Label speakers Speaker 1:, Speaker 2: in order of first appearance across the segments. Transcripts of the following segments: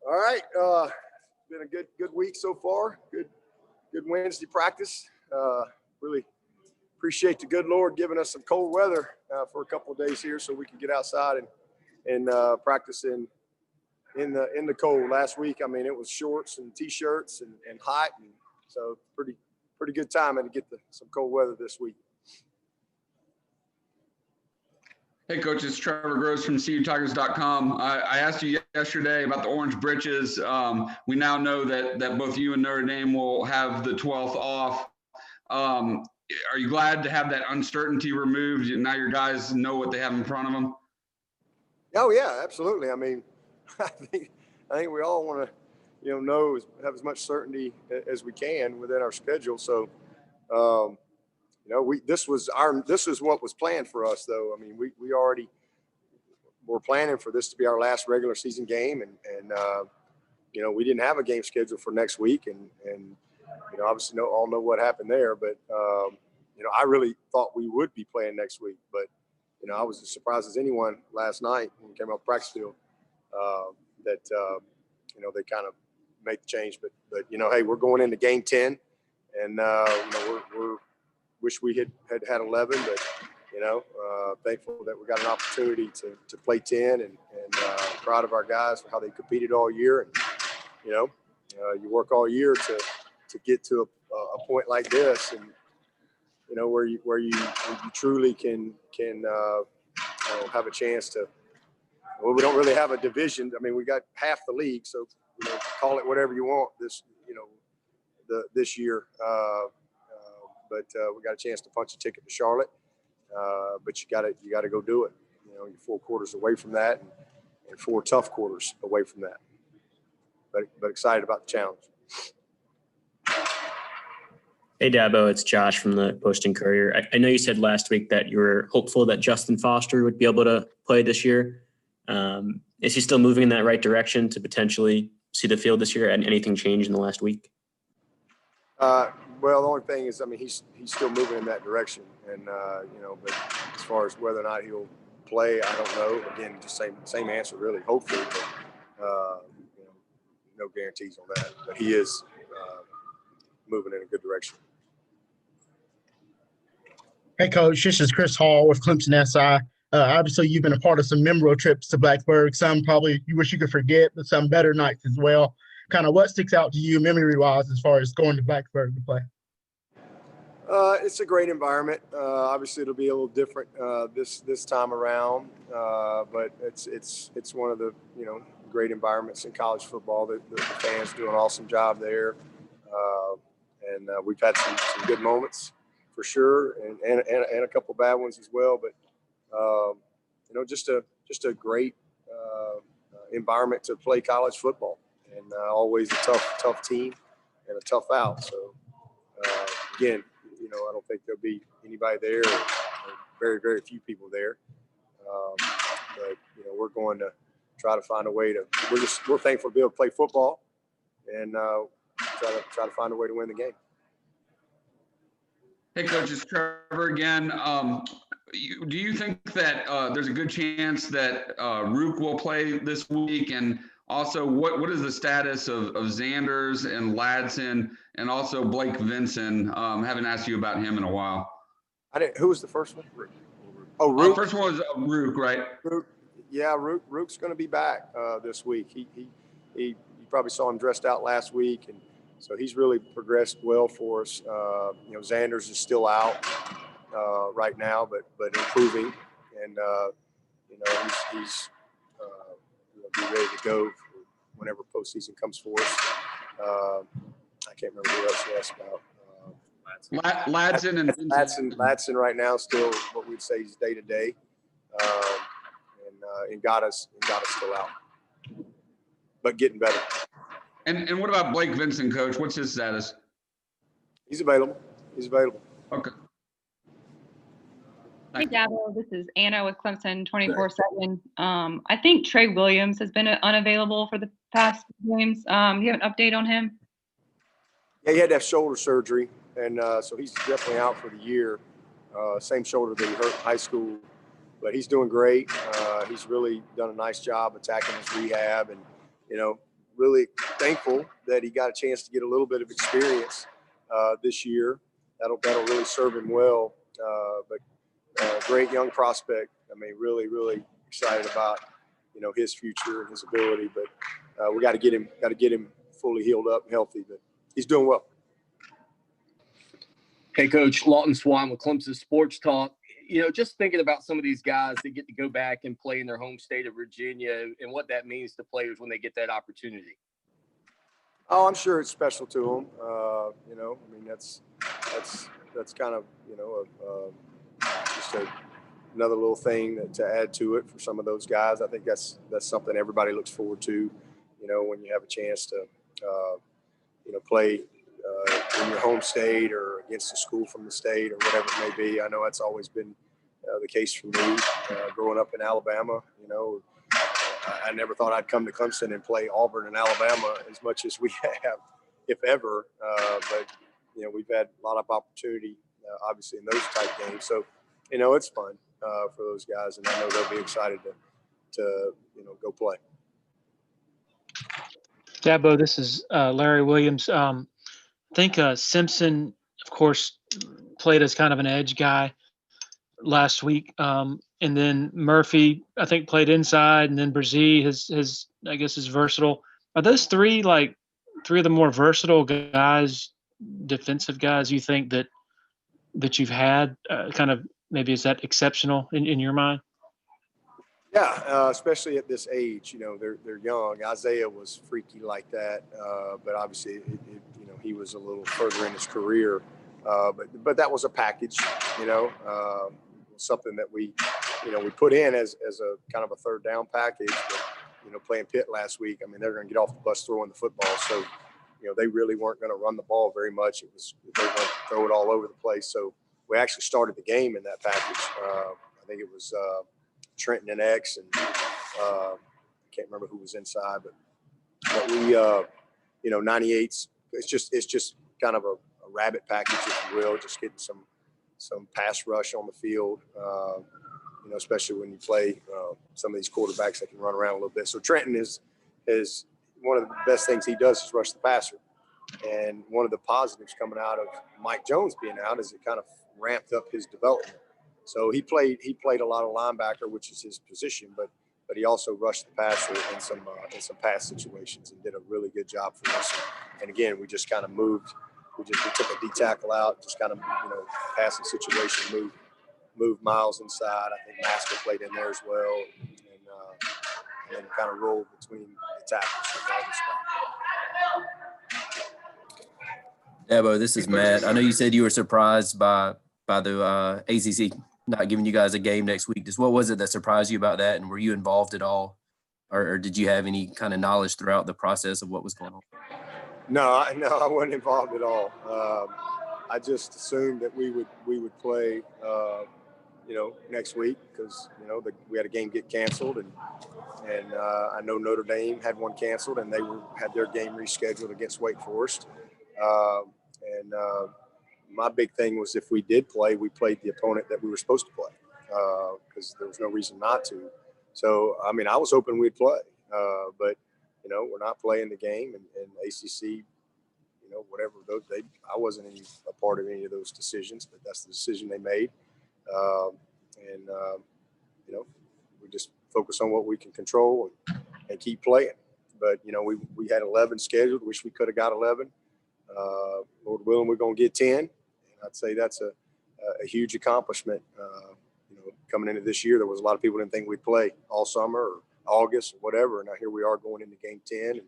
Speaker 1: All right. Been a good week so far. Good Wednesday practice. Really appreciate the good Lord giving us some cold weather for a couple of days here, so we can get outside and practice in the cold. Last week, I mean, it was shorts and t-shirts and hot, and so pretty good timing to get some cold weather this week.
Speaker 2: Hey, Coach, it's Trevor Gross from CUTigers.com. I asked you yesterday about the orange britches. We now know that both you and Notre Dame will have the 12th off. Are you glad to have that uncertainty removed? Now your guys know what they have in front of them?
Speaker 1: Oh, yeah, absolutely. I mean, I think we all want to, have as much certainty as we can within our schedule. So, this is what was planned for us, though. I mean, we already were planning for this to be our last regular season game, and we didn't have a game scheduled for next week, and obviously all know what happened there. But I really thought we would be playing next week, but I was as surprised as anyone last night when we came out practice field that they kind of made the change. But hey, we're going into game 10, and we're wish we had 11, but thankful that we got an opportunity to play 10, and proud of our guys for how they competed all year. And you work all year to get to a point like this, and where you truly can have a chance to. Well, we don't really have a division. I mean, we got half the league, so call it whatever you want this year. But we got a chance to punch a ticket to Charlotte. But you got to go do it. You're 4 quarters away from that, and 4 tough quarters away from that. But excited about the challenge.
Speaker 3: Hey, Dabo, it's Josh from the Post-Courier. I know you said last week that you were hopeful that Justin Foster would be able to play this year. Is he still moving in that right direction to potentially see the field this year? And anything changed in the last week?
Speaker 1: Well, the only thing is, I mean, he's still moving in that direction, and but as far as whether or not he'll play, I don't know. Again, just same answer, really. Hopefully, but no guarantees on that. But he is moving in a good direction.
Speaker 4: Hey, Coach, this is Chris Hall with Clemson SI. Obviously, you've been a part of some memorable trips to Blacksburg. Some probably you wish you could forget, but some better nights as well. Kind of what sticks out to you memory-wise as far as going to Blacksburg to play?
Speaker 1: It's a great environment. Obviously, it'll be a little different this time around, but it's one of the great environments in college football. The fans do an awesome job there, and we've had some good moments for sure, and a couple bad ones as well. But just a great environment to play college football. And always a tough team and a tough out. So, again, I don't think there'll be anybody there, or very, very few people there. But, we're going to try to find a way to – we're thankful to be able to play football and try to find a way to win the game.
Speaker 2: Hey, Coach, it's Trevor again. Do you think that there's a good chance that Rook will play this week? And also, what is the status of Zanders and Ladson and also Blake Vinson? Haven't asked you about him in a while.
Speaker 1: Who was the first one? Rook. Oh, Rook.
Speaker 2: First one was Rook, right?
Speaker 1: Rook. Yeah, Rook's going to be back this week. He probably saw him dressed out last week, and so he's really progressed well for us. Zanders is still out right now, but improving, and he's be ready to go for whenever postseason comes for us. I can't remember who else you asked about.
Speaker 2: Ladson and
Speaker 1: Ladson right now still what we'd say is day to day, and got us still out, but getting better.
Speaker 2: And what about Blake Vinson, Coach? What's his status?
Speaker 1: He's available.
Speaker 2: Okay.
Speaker 5: Hey, Dabo, this is Anna with Clemson 24/7. I think Trey Williams has been unavailable for the past games. Do you have an update on him?
Speaker 1: Yeah, he had to have shoulder surgery, and so he's definitely out for the year. Same shoulder that he hurt in high school, but he's doing great. He's really done a nice job attacking his rehab, and really thankful that he got a chance to get a little bit of experience this year. That'll really serve him well. But great young prospect. I mean, really excited about his future and his ability. But we got to get him fully healed up and healthy. But he's doing well.
Speaker 6: Hey, Coach, Lawton Swan with Clemson Sports Talk. Just thinking about some of these guys that get to go back and play in their home state of Virginia and what that means to players when they get that opportunity.
Speaker 1: Oh, I'm sure it's special to them. I mean, that's kind of, just another little thing to add to it for some of those guys. I think that's something everybody looks forward to, when you have a chance to, play in your home state or against a school from the state or whatever it may be. I know that's always been the case for me growing up in Alabama. I never thought I'd come to Clemson and play Auburn and Alabama as much as we have, if ever. But we've had a lot of opportunity, obviously, in those type games. So, it's fun for those guys, and I know they'll be excited to go play.
Speaker 7: Dabo, this is Larry Williams. I think Simpson, of course, played as kind of an edge guy last week. And then Murphy, I think, played inside. And then Brzee, I guess, is versatile. Are those three of the more versatile guys, defensive guys, you think that you've had? Kind of maybe is that exceptional in your mind?
Speaker 1: Yeah, especially at this age, they're young. Isaiah was freaky like that, but obviously, he was a little further in his career. But that was a package, something that we put in as a kind of a third down package. But, playing Pitt last week, I mean, they're going to get off the bus throwing the football, so they really weren't going to run the ball very much. They were going to throw it all over the place. So we actually started the game in that package. I think it was Trenton and X, and I can't remember who was inside, but we 98s. It's just kind of a rabbit package, if you will, just getting some pass rush on the field. Especially when you play some of these quarterbacks that can run around a little bit. So Trenton is one of the best things he does is rush the passer, and one of the positives coming out of Mike Jones being out is it kind of ramped up his development. So he played a lot of linebacker, which is his position, but he also rushed the passer in some pass situations and did a really good job for us. And again, we just kind of moved. We took a D tackle out, just kind of passing situation, moved Miles inside. I think Masker played in there as well, and then kind of rolled between the tackles.
Speaker 8: Dabo, this is Matt. I know you said you were surprised by the ACC not giving you guys a game next week. Just what was it that surprised you about that, and were you involved at all, or did you have any kind of knowledge throughout the process of what was going on?
Speaker 1: No, I wasn't involved at all. I just assumed that we would play, next week because we had a game get canceled, and I know Notre Dame had one canceled, and they had their game rescheduled against Wake Forest. My big thing was if we did play, we played the opponent that we were supposed to play because there was no reason not to. So, I mean, I was hoping we'd play, but, we're not playing the game, and ACC, whatever. I wasn't a part of any of those decisions, but that's the decision they made. We just focus on what we can control and keep playing. But, we had 11 scheduled. Wish we could have got 11. Lord willing, we're going to get 10. And I'd say that's a huge accomplishment. Coming into this year, there was a lot of people didn't think we'd play all summer or August or whatever. And now here we are going into game 10, and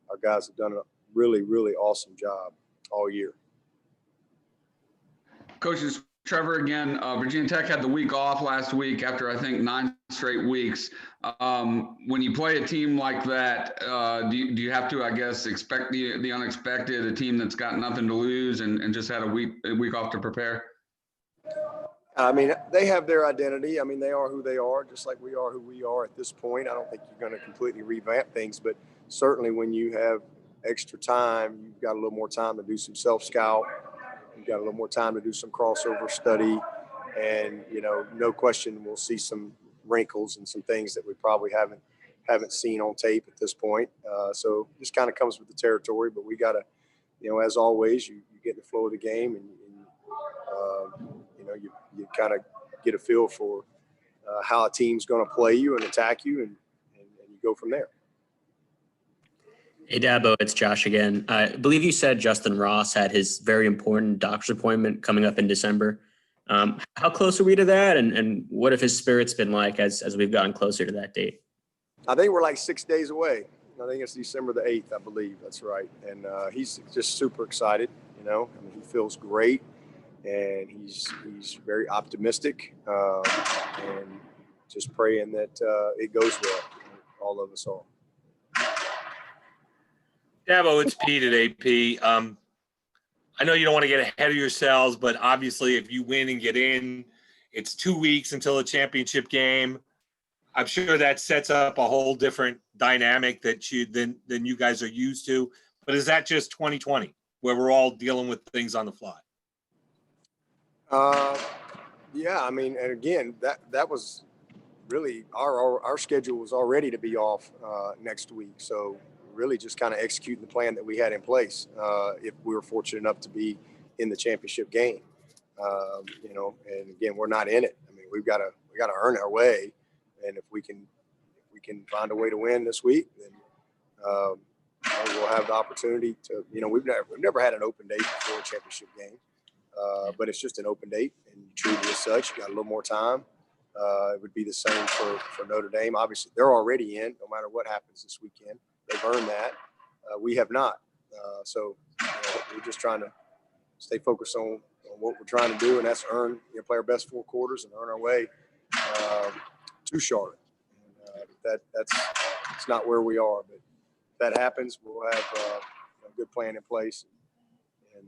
Speaker 1: our guys have done a really, really awesome job all year.
Speaker 2: Coaches, Trevor again. Virginia Tech had the week off last week after I think 9 straight weeks. When you play a team like that, do you have to, I guess, expect the unexpected? A team that's got nothing to lose and just had a week off to prepare.
Speaker 1: I mean, they have their identity. I mean, they are who they are, just like we are who we are at this point. I don't think you're going to completely revamp things, but certainly when you have extra time, you've got a little more time to do some self-scout. You've got a little more time to do some crossover study. And, no question, we'll see some wrinkles and some things that we probably haven't haven't seen on tape at this point. So just kind of comes with the territory, but we got to, as always, you get in the flow of the game and you kind of get a feel for how a team's going to play you and attack you, and you go from there.
Speaker 3: Hey, Dabo, it's Josh again. I believe you said Justin Ross had his very important doctor's appointment coming up in December. How close are we to that? And what have his spirits been like as we've gotten closer to that date?
Speaker 1: I think we're like 6 days away. I think it's December the 8th, I believe. That's right. And he's just super excited. He feels great, and he's very optimistic, and just praying that it goes well. All of us all.
Speaker 9: Dabo, it's Pete at AP. I know you don't want to get ahead of yourselves, but obviously if you win and get in, it's 2 weeks until the championship game. I'm sure that sets up a whole different dynamic than you guys are used to. But is that just 2020 where we're all dealing with things on the fly?
Speaker 1: Yeah, and again, that was really our schedule was already to be off next week. So really just kind of executing the plan that we had in place if we were fortunate enough to be in the championship game. And again, we're not in it. We got to earn our way, and if we can find a way to win this week, then we'll have the opportunity to. We've never had an open date before a championship game, but it's just an open date, and you treat it as such. You got a little more time. It would be the same for Notre Dame. Obviously, they're already in, no matter what happens this weekend. They've earned that. We have not. So we're just trying to stay focused on what we're trying to do, and that's play our best 4 quarters and earn our way to Charlotte. That's not where we are, but if that happens, we'll have a good plan in place, and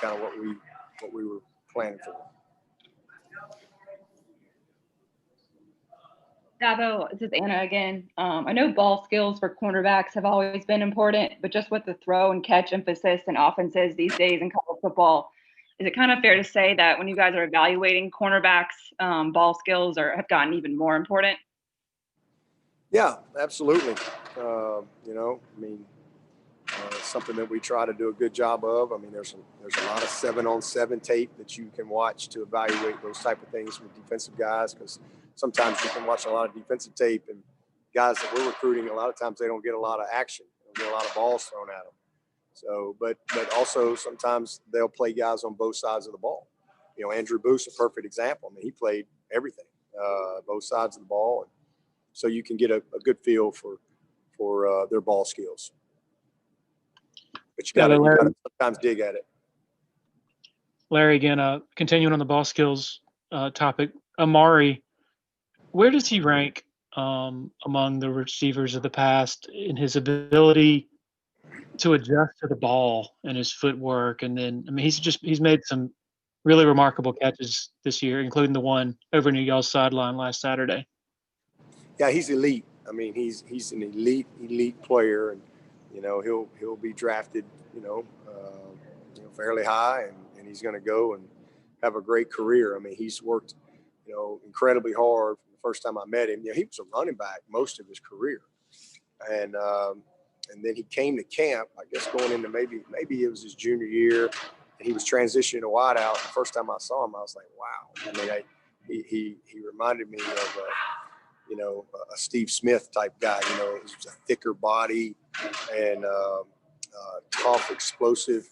Speaker 1: kind of what we were planning for.
Speaker 5: Dabo, this is Anna again. I know ball skills for cornerbacks have always been important, but just with the throw and catch emphasis in offenses these days in college football, is it kind of fair to say that when you guys are evaluating cornerbacks, ball skills have gotten even more important?
Speaker 1: Yeah, absolutely. It's something that we try to do a good job of. There's a lot of 7-on-7 tape that you can watch to evaluate those type of things with defensive guys, because sometimes you can watch a lot of defensive tape, and guys that we're recruiting, a lot of times they don't get a lot of action. They don't get a lot of balls thrown at them. So, but also sometimes they'll play guys on both sides of the ball. Andrew Booth's a perfect example. He played everything, both sides of the ball. And so you can get a good feel for their ball skills. But you got to sometimes dig at it.
Speaker 7: Larry, again, continuing on the ball skills topic, Amari, where does he rank among the receivers of the past in his ability to adjust to the ball and his footwork? And then, he's made some really remarkable catches this year, including the one over near y'all's sideline last Saturday.
Speaker 1: Yeah, he's elite. He's an elite player, and he'll be drafted, fairly high, and he's going to go and have a great career. He's worked, incredibly hard from the first time I met him. He was a running back most of his career, and then he came to camp, I guess going into maybe it was his junior year, and he was transitioning to wideout. The first time I saw him, I was like, wow. He reminded me of a Steve Smith type guy. He was a thicker body and tough, explosive,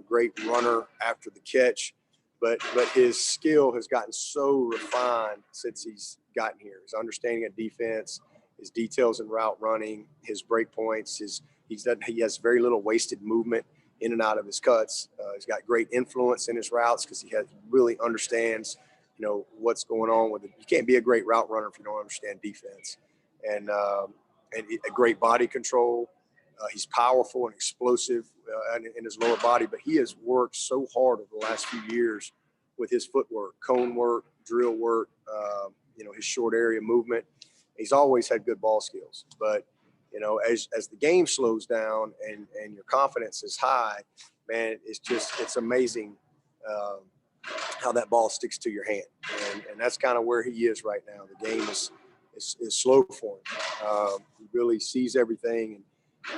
Speaker 1: great runner after the catch. But his skill has gotten so refined since he's gotten here. His understanding of defense, his details in route running, his break points, he has very little wasted movement in and out of his cuts. He's got great influence in his routes because he really understands what's going on with it. You can't be a great route runner if you don't understand defense, and a great body control. He's powerful and explosive in his lower body, but he has worked so hard over the last few years with his footwork, cone work, drill work, his short area movement. He's always had good ball skills, but as the game slows down and your confidence is high, man, it's amazing how that ball sticks to your hand. And that's kind of where he is right now. The game is is slow for him. He really sees everything,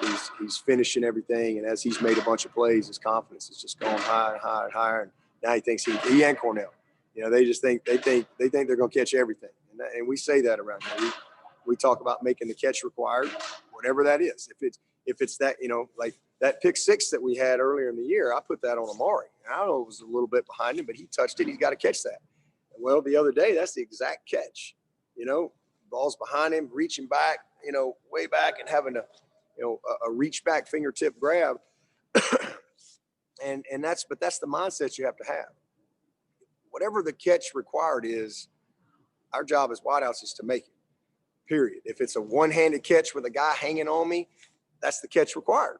Speaker 1: and he's finishing everything. And as he's made a bunch of plays, his confidence is just going higher and higher and higher. And now he thinks he and Cornell, they just think they're going to catch everything. And we say that around here. We talk about making the catch required, whatever that is. If it's that, like that pick six that we had earlier in the year, I put that on Amari. And I don't know, it was a little bit behind him, but he touched it. He's got to catch that. Well, the other day, that's the exact catch. Ball's behind him, reaching back, way back, and having a reach back fingertip grab. and that's the mindset you have to have. Whatever the catch required is, our job as wideouts is to make it. Period. If it's a one-handed catch with a guy hanging on me, that's the catch required.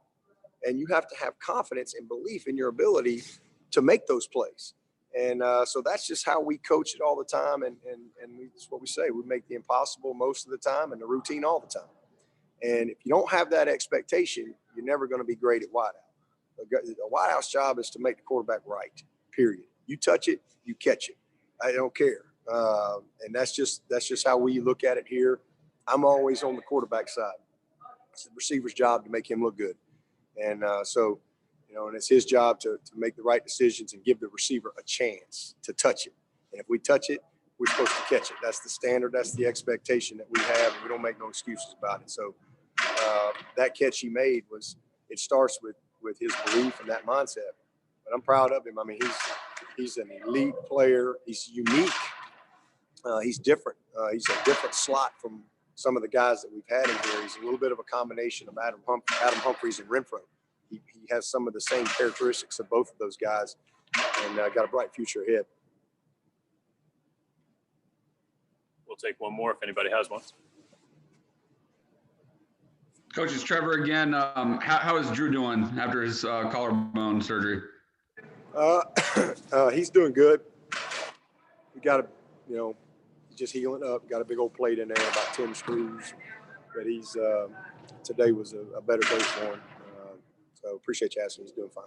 Speaker 1: And you have to have confidence and belief in your ability to make those plays. And so that's just how we coach it all the time. And that's what we say. We make the impossible most of the time and the routine all the time. And if you don't have that expectation, you're never going to be great at wideout. A wideout's job is to make the quarterback right, period. You touch it, you catch it. I don't care. And that's just how we look at it here. I'm always on the quarterback side. It's the receiver's job to make him look good. And so, and it's his job to make the right decisions and give the receiver a chance to touch it. And if we touch it, we're supposed to catch it. That's the standard. That's the expectation that we have. And we don't make no excuses about it. So that catch he made it starts with his belief and that mindset. But I'm proud of him. I mean, he's an elite player. He's unique. He's different. He's a different slot from some of the guys that we've had in here. He's a little bit of a combination of Adam Humphries and Renfro. He has some of the same characteristics of both of those guys, and got a bright future ahead.
Speaker 10: We'll take one more if anybody has one.
Speaker 2: Coach, it's Trevor again. How is Drew doing after his collarbone surgery?
Speaker 1: He's doing good. We got just healing up. Got a big old plate in there, about 10 screws. But today was a better day for him. So appreciate you asking. He's doing fine.